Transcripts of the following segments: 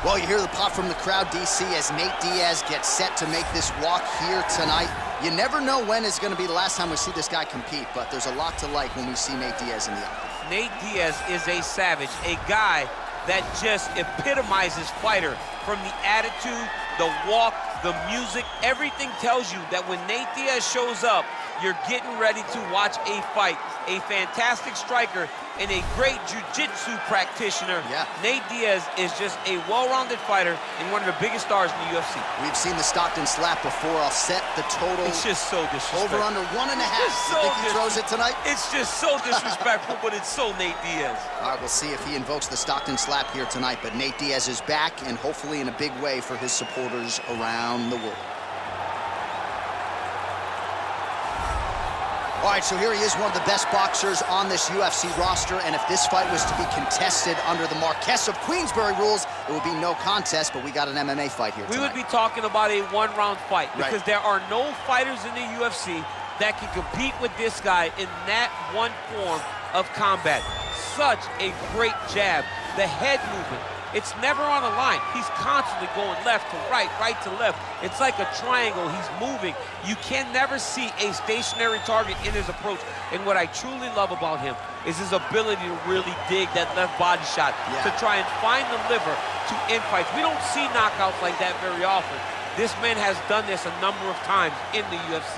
Well, you hear the pop from the crowd, DC, as Nate Diaz gets set to make this walk here tonight. You never know when is going to be the last time we see this guy compete, but there's a lot to like when we see Nate Diaz in the octagon. Nate Diaz is a savage, a guy that just epitomizes fighter. From the attitude, the walk, the music, everything tells you that when Nate Diaz shows up, you're getting ready to watch a fight. A fantastic striker and a great jiu-jitsu practitioner. Yeah. Nate Diaz is just a well-rounded fighter and one of the biggest stars in the UFC. We've seen the Stockton slap before. I'll set the total. It's just so disrespectful. Over under 1.5. So you think he throws it tonight? It's just so disrespectful, but it's so Nate Diaz. All right, we'll see if he invokes the Stockton slap here tonight, but Nate Diaz is back, and hopefully in a big way for his supporters around the world. All right, so here he is, one of the best boxers on this UFC roster, and if this fight was to be contested under the Marquess of Queensberry rules, it would be no contest, but we got an MMA fight here tonight. We would be talking about a one-round fight because Right. there are no fighters in the UFC that can compete with this guy in that one form of combat. Such a great jab, the head movement. It's never on a line. He's constantly going left to right, right to left. It's like a triangle. He's moving. You can never see a stationary target in his approach. And what I truly love about him is his ability to really dig that left body shot, to try and find the liver to end fights. We don't see knockouts like that very often. This man has done this a number of times in the UFC.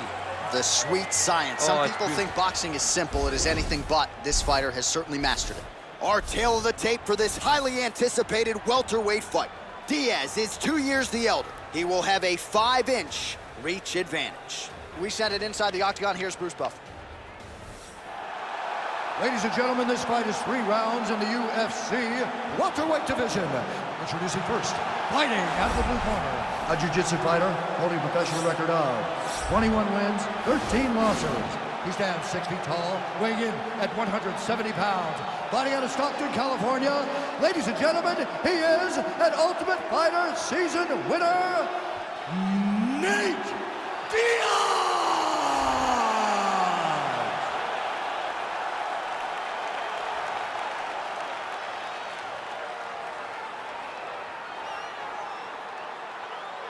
The sweet science. Some people think boxing is simple. It is anything but. This fighter has certainly mastered it. Our tale of the tape for this highly anticipated welterweight fight. Diaz is 2 years the elder. He will have a 5-inch reach advantage. We send it inside the octagon. Here's Bruce Buffer. Ladies and gentlemen, this fight is 3 rounds in the UFC welterweight division. Introducing first, fighting out of the blue corner, a jiu-jitsu fighter holding a professional record of 21 wins, 13 losses. He stands 6 feet tall, weighing in at 170 pounds. Fighting out of Stockton, California, ladies and gentlemen, he is an Ultimate Fighter season winner, Nate Diaz!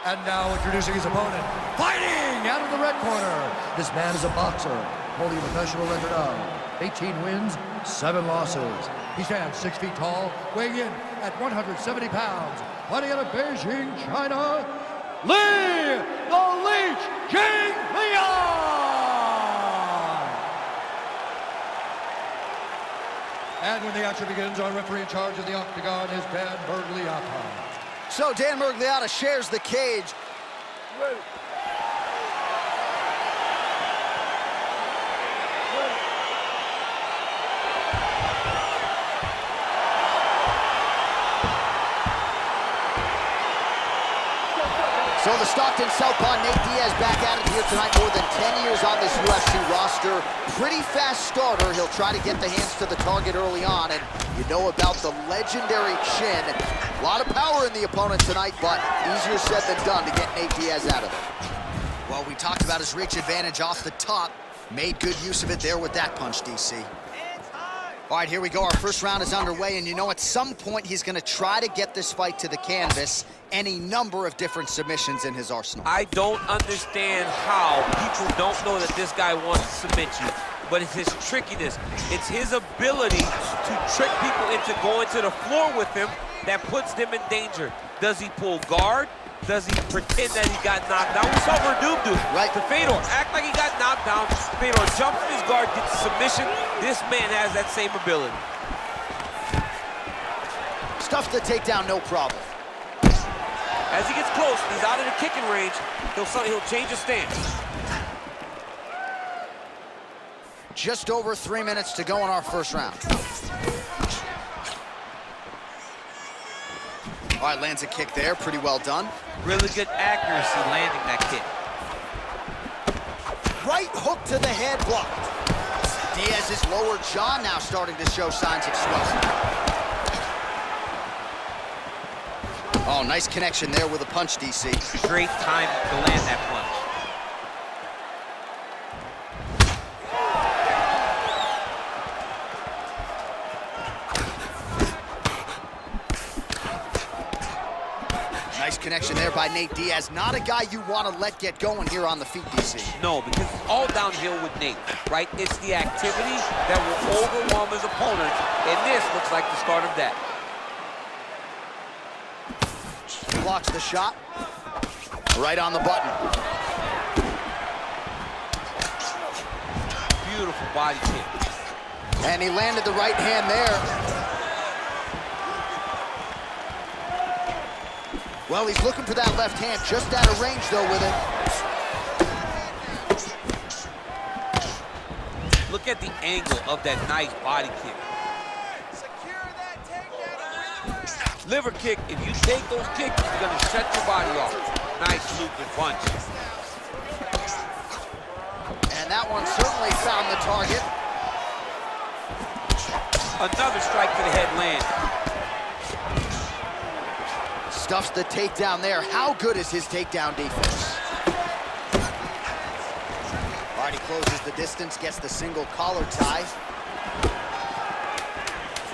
And now introducing his opponent, fighting out of the red corner. This man is a boxer, holding a professional record of 18 wins, 7 losses. He stands 6 feet tall, weighing in at 170 pounds. Fighting out of Beijing, China, Li the Leech Jinliang! And when the action begins, our referee in charge of the octagon is Dan Bergliata. So Dan Bergliata shares the cage. So the Stockton Southpaw Nate Diaz back at it here tonight. More than 10 years on this UFC roster. Pretty fast starter. He'll try to get the hands to the target early on. And you know about the legendary chin. A lot of power in the opponent tonight, but easier said than done to get Nate Diaz out of it. Well, we talked about his reach advantage off the top. Made good use of it there with that punch, DC. All right, here we go. Our first round is underway, and you know at some point he's going to try to get this fight to the canvas. Any number of different submissions in his arsenal. I don't understand how people don't know that this guy wants to submit you, but it's his trickiness. It's his ability to trick people into going to the floor with him that puts them in danger. Does he pull guard? Does he pretend that he got knocked down? We saw Verdum do right to Fedor. Act like he got knocked down. Fedor jumps in his guard, gets the submission. This man has that same ability. Stuff the takedown, no problem. As he gets close, he's out of the kicking range. He'll change his stance. Just over 3 minutes to go in our first round. All right, lands a kick there, pretty well done. Really good accuracy landing that kick. Right hook to the head, blocked. Diaz's lower jaw now starting to show signs of swelling. Oh, nice connection there with a punch, DC. Great time to land that punch. connection there by Nate Diaz. Not a guy you want to let get going here on the feet, DC. No, because it's all downhill with Nate, right? It's the activity that will overwhelm his opponents, and this looks like the start of that. Blocks the shot. Right on the button. Beautiful body kick. And he landed the right hand there. Well, he's looking for that left hand, just out of range, though, with it. Look at the angle of that nice body kick. Liver kick, if you take those kicks, you're going to shut your body off. Nice looping punch. And that one certainly found the target. Another strike to the head land. Stuffs the takedown there. How good is his takedown defense? Already closes the distance, gets the single collar tie.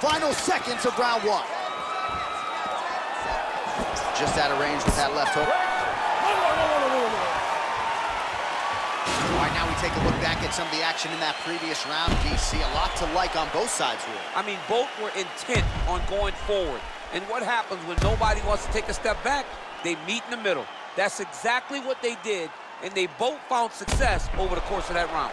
Final seconds of round one. Just out of range with that left hook. All right, now we take a look back at some of the action in that previous round. DC, a lot to like on both sides here. I mean, both were intent on going forward. And what happens when nobody wants to take a step back? They meet in the middle. That's exactly what they did, and they both found success over the course of that round.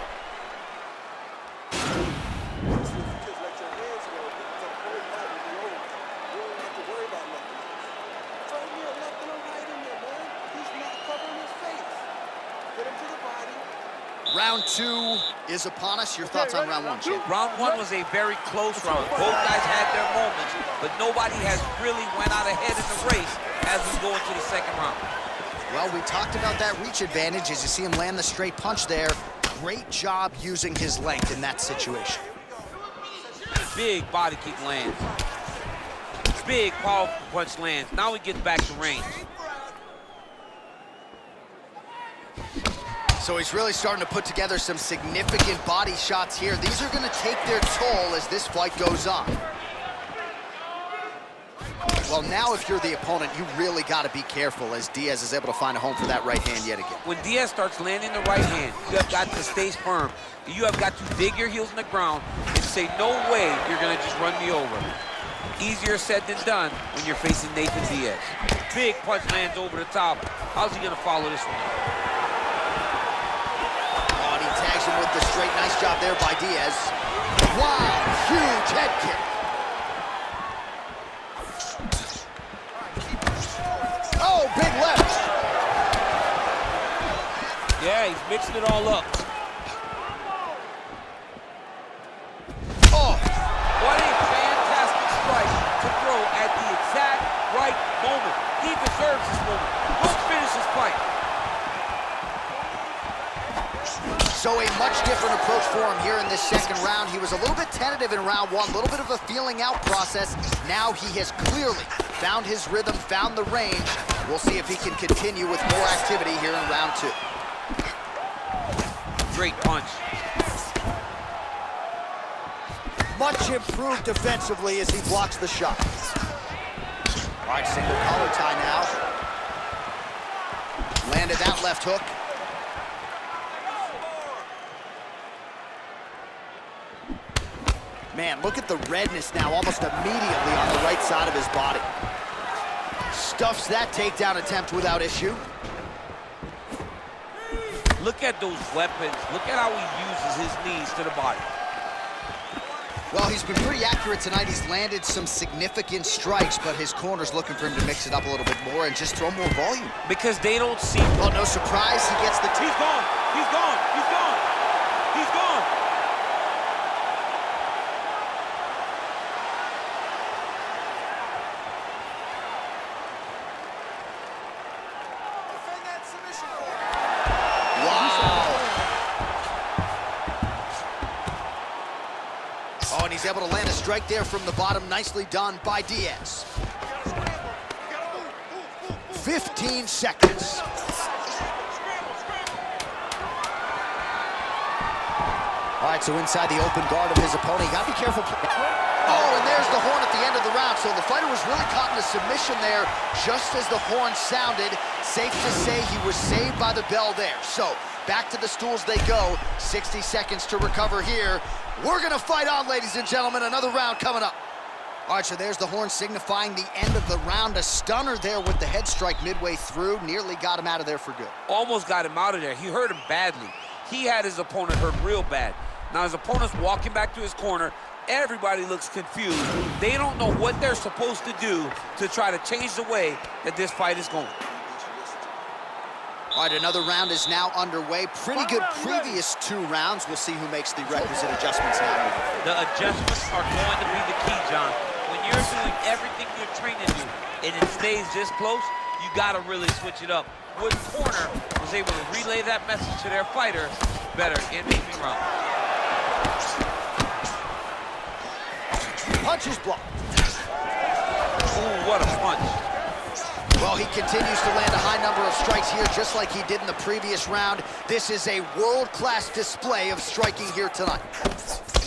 Round two is upon us. Your thoughts on round one, Jim? Round one was a very close round. Both guys had their moments, but nobody has really went out ahead in the race as we go into the second round. Well, we talked about that reach advantage as you see him land the straight punch there. Great job using his length in that situation. Big body kick lands. Big powerful punch lands. Now he gets back to range. So he's really starting to put together some significant body shots here. These are going to take their toll as this fight goes on. Well, now if you're the opponent, you really got to be careful as Diaz is able to find a home for that right hand yet again. When Diaz starts landing the right hand, you have got to stay firm. You have got to dig your heels in the ground and say, no way you're going to just run me over. Easier said than done when you're facing Nate Diaz. Big punch lands over the top. How's he going to follow this one? Tags him with the straight. Nice job there by Diaz. Wow, huge head kick. Oh, big left. Yeah, he's mixing it all up. Oh. What a fantastic strike to throw at the exact right moment. He deserves this moment. Let's finish this fight. So a much different approach for him here in this second round. He was a little bit tentative in round one, a little bit of a feeling out process. Now he has clearly found his rhythm, found the range. We'll see if he can continue with more activity here in round two. Great punch. Much improved defensively as he blocks the shot. All right, single collar tie now. Landed that left hook. Man, look at the redness now, almost immediately on the right side of his body. Stuffs that takedown attempt without issue. Look at those weapons. Look at how he uses his knees to the body. Well, he's been pretty accurate tonight. He's landed some significant strikes, but his corner's looking for him to mix it up a little bit more and just throw more volume. Because they don't see... Well, no surprise, he gets the... He's gone! He's gone! He's gone! He's gone! Oh, and he's able to land a strike there from the bottom. Nicely done by Diaz. 15 seconds. All right, so inside the open guard of his opponent, you gotta be careful. Oh, and there's the horn at the end of the round. So the fighter was really caught in a submission there just as the horn sounded. Safe to say he was saved by the bell there. So back to the stools they go. 60 seconds to recover here. We're going to fight on, ladies and gentlemen. Another round coming up. All right, so there's the horn signifying the end of the round. A stunner there with the head strike midway through. Nearly got him out of there for good. Almost got him out of there. He hurt him badly. He had his opponent hurt real bad. Now his opponent's walking back to his corner. Everybody looks confused. They don't know what they're supposed to do to try to change the way that this fight is going. All right, another round is now underway. Pretty good previous 2 rounds. We'll see who makes the requisite adjustments now. The adjustments are going to be the key, John. When you're doing everything you're trained to do and it stays this close, you got to really switch it up. Wood corner was able to relay that message to their fighter better in between rounds. Punch is blocked. Ooh, what a punch. Well, he continues to land a high number of strikes here, just like he did in the previous round. This is a world-class display of striking here tonight.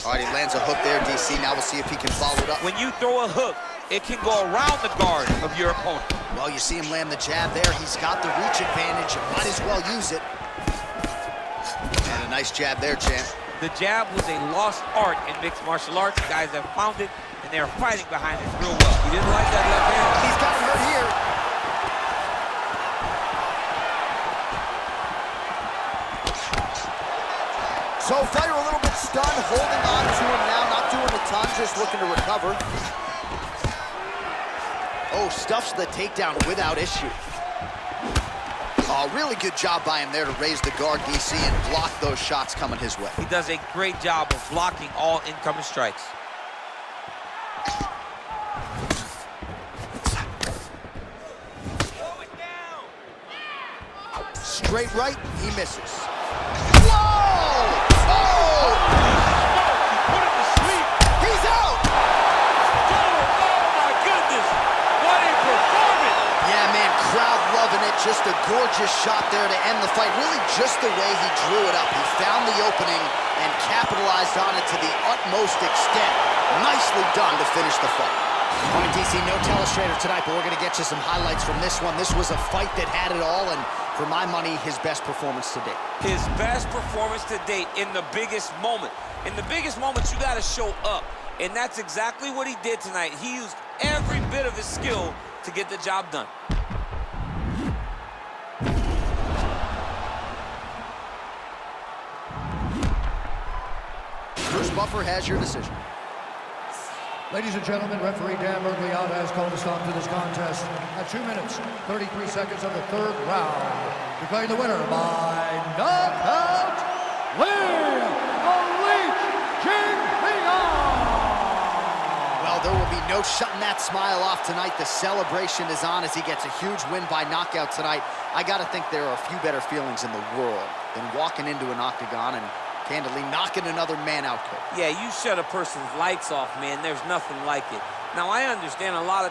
All right, he lands a hook there, DC. Now we'll see if he can follow it up. When you throw a hook, it can go around the guard of your opponent. Well, you see him land the jab there. He's got the reach advantage. Might as well use it. And a nice jab there, champ. The jab was a lost art in mixed martial arts. Guys have found it, and they're fighting behind it real well. He didn't like that left hand. He's got him hurt here. So fighter a little bit stunned, holding on to him now, not doing a ton, just looking to recover. Oh, stuffs the takedown without issue. Oh, really good job by him there to raise the guard, DC, and block those shots coming his way. He does a great job of blocking all incoming strikes. Straight right, he misses. Whoa! Oh! Put him to sleep. He's out! Oh my goodness! What a performance! Yeah, man, crowd loving it. Just a gorgeous shot there to end the fight. Really just the way he drew it up. He found the opening and capitalized on it to the utmost extent. Nicely done to finish the fight. All right, DC, no telestrator tonight, but we're going to get you some highlights from this one. This was a fight that had it all, and for my money, his best performance to date. His best performance to date in the biggest moment. In the biggest moments, you got to show up, and that's exactly what he did tonight. He used every bit of his skill to get the job done. Bruce Buffer has your decision. Ladies and gentlemen, referee Dan Bergliata has called a stop to this contest at 2 minutes, 33 seconds of the 3rd round. Declaring the winner by knockout, Jinlliang. Well, there will be no shutting that smile off tonight. The celebration is on as he gets a huge win by knockout tonight. I got to think there are a few better feelings in the world than walking into an octagon and candidly knocking another man out cold. Yeah, you shut a person's lights off, man. There's nothing like it. Now, I understand a lot of